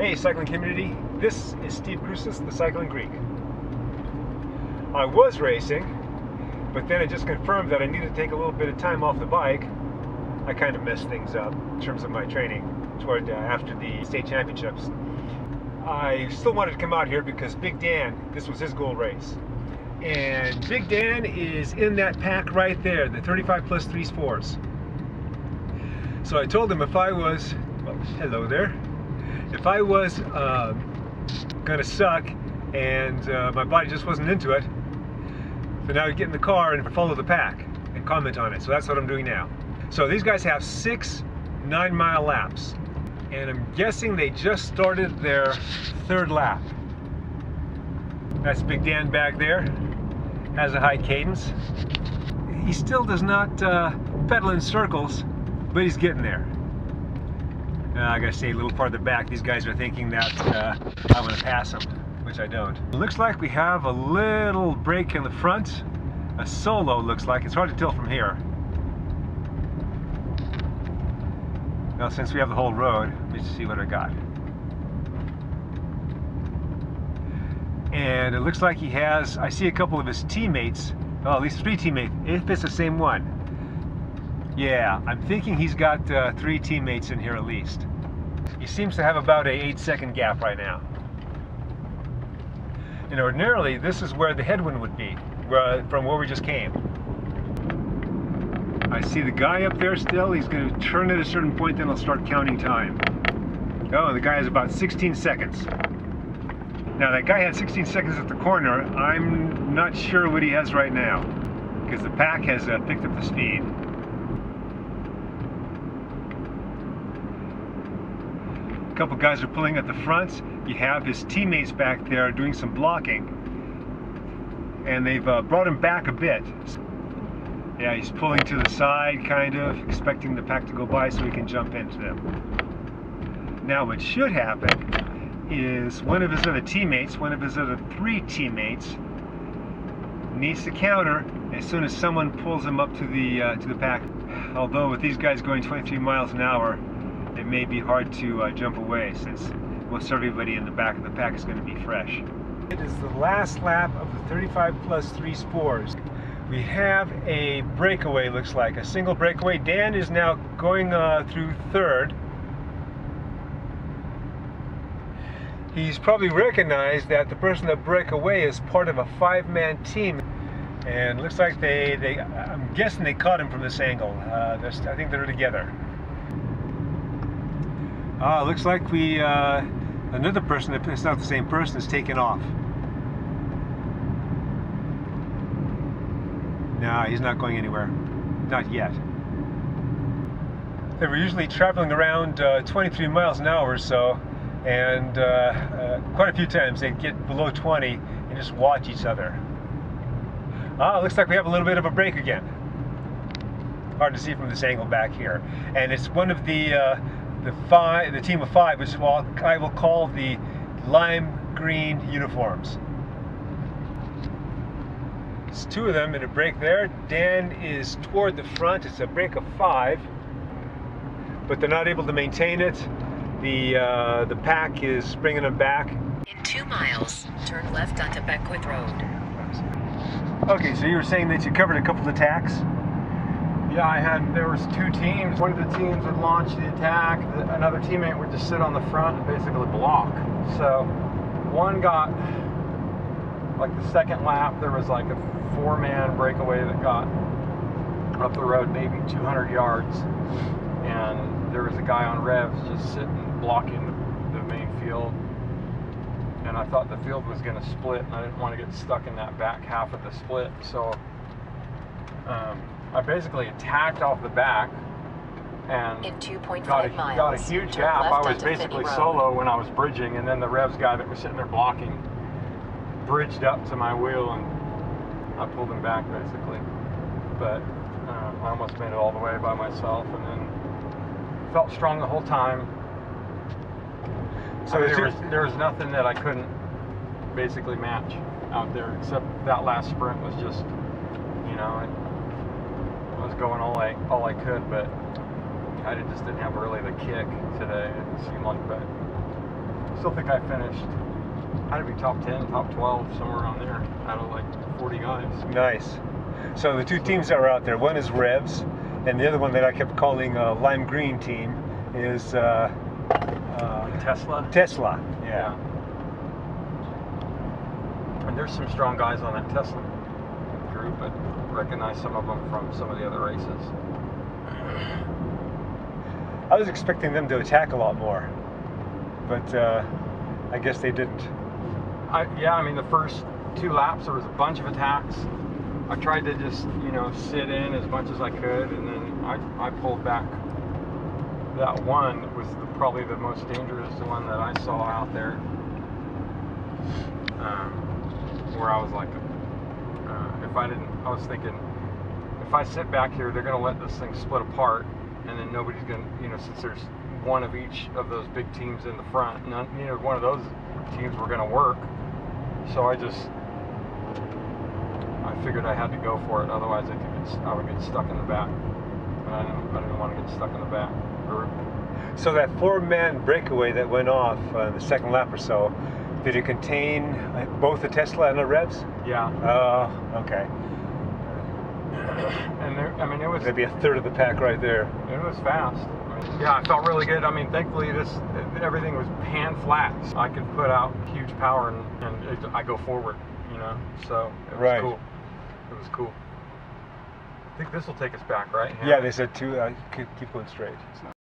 Hey cycling community, this is Steve Crucis, the Cycling Greek. I was racing, but then it just confirmed that I needed to take a little bit of time off the bike. I kind of messed things up in terms of my training toward after the state championships. I still wanted to come out here because Big Dan, this was his goal race. And Big Dan is in that pack right there, the 35 plus 3s 4s. So I told him if I was, well, hello there, if I was gonna suck and my body just wasn't into it, then I would get in the car and follow the pack and comment on it. So that's what I'm doing now. So these guys have 6 9-mile laps, and I'm guessing they just started their 3rd lap. That's Big Dan back there, has a high cadence. He still does not pedal in circles, but he's getting there. I gotta stay a little farther back. These guys are thinking that I'm gonna pass them, which I don't. It looks like we have a little break in the front. A solo looks like. It's hard to tell from here. Now since we have the whole road, let's see what I got. And it looks like he has, I see a couple of his teammates, well, at least 3 teammates, if it's the same one. Yeah, I'm thinking he's got 3 teammates in here at least. He seems to have about a 8-second gap right now. And ordinarily, this is where the headwind would be, from where we just came. I see the guy up there still. He's going to turn at a certain point, then I'll start counting time. Oh, and the guy has about 16 seconds. Now, that guy had 16 seconds at the corner. I'm not sure what he has right now, because the pack has picked up the speed. A couple guys are pulling at the front. You have his teammates back there doing some blocking, and they've brought him back a bit. Yeah, he's pulling to the side, kind of, expecting the pack to go by so he can jump into them. Now what should happen is one of his other teammates, one of his other 3 teammates, needs to counter as soon as someone pulls him up to the pack. Although with these guys going 23 miles an hour, it may be hard to jump away, since most everybody in the back of the pack is going to be fresh. It is the last lap of the 35 plus 3s 4s. We have a breakaway, looks like, a single breakaway. Dan is now going through 3rd. He's probably recognized that the person that broke away is part of a 5-man team. And looks like I'm guessing they caught him from this angle. I think they're together. Looks like another person, it's not the same person, is taken off. No, he's not going anywhere. Not yet. They were usually traveling around 23 miles an hour or so, and quite a few times they'd get below 20 and just watch each other. Looks like we have a little bit of a break again. Hard to see from this angle back here. And it's one of the team of 5, which is what I will call the lime green uniforms. It's 2 of them in a break there. Dan is toward the front. It's a break of 5, but they're not able to maintain it. The pack is bringing them back. In 2 miles, turn left onto Beckwith Road. Okay, so you were saying that you covered a couple of attacks? Yeah, there was 2 teams. One of the teams would launch the attack. Another teammate would just sit on the front and basically block. So one got, like the 2nd lap, there was like a 4-man breakaway that got up the road maybe 200 yards. And there was a guy on revs just sitting blocking the main field. And I thought the field was going to split, and I didn't want to get stuck in that back half of the split. So I basically attacked off the back and in 2.5 miles, got a huge gap. I was basically solo when I was bridging, and then the revs guy that was sitting there blocking bridged up to my wheel, and I pulled him back basically. But I almost made it all the way by myself, and then felt strong the whole time. So there was nothing that I couldn't basically match out there, except that last sprint was just, you know, I was going all I could, but I just didn't have really the kick today. It seemed like, but Still think I finished. Had to be top 10, top 12, somewhere around there, out of like 40 guys. Nice. So the two teams that were out there, one is Revs, and the other one that I kept calling Lime Green team is Tesla. Tesla. Yeah. And there's some strong guys on that Tesla group. I recognize some of them from some of the other races. I was expecting them to attack a lot more, but I guess they didn't. I mean, the first 2 laps there was a bunch of attacks. I tried to just, sit in as much as I could, and then I pulled back. That one was probably the most dangerous one that I saw out there, where I was like, I was thinking, if I sit back here, they're going to let this thing split apart, and then nobody's going to, since there's one of each of those big teams in the front, none, one of those teams were going to work. So I figured I had to go for it, otherwise I would get stuck in the back. And I didn't want to get stuck in the back group. So that 4-man breakaway that went off the second lap or so, did it contain both the Tesla and the Revs? Yeah. Oh, okay. And it was maybe a third of the pack right there. It was fast. Yeah, I felt really good. Thankfully everything was pan flat. I could put out huge power and I go forward, So it was cool. It was cool. I think this will take us back, right? Yeah, they said keep going straight.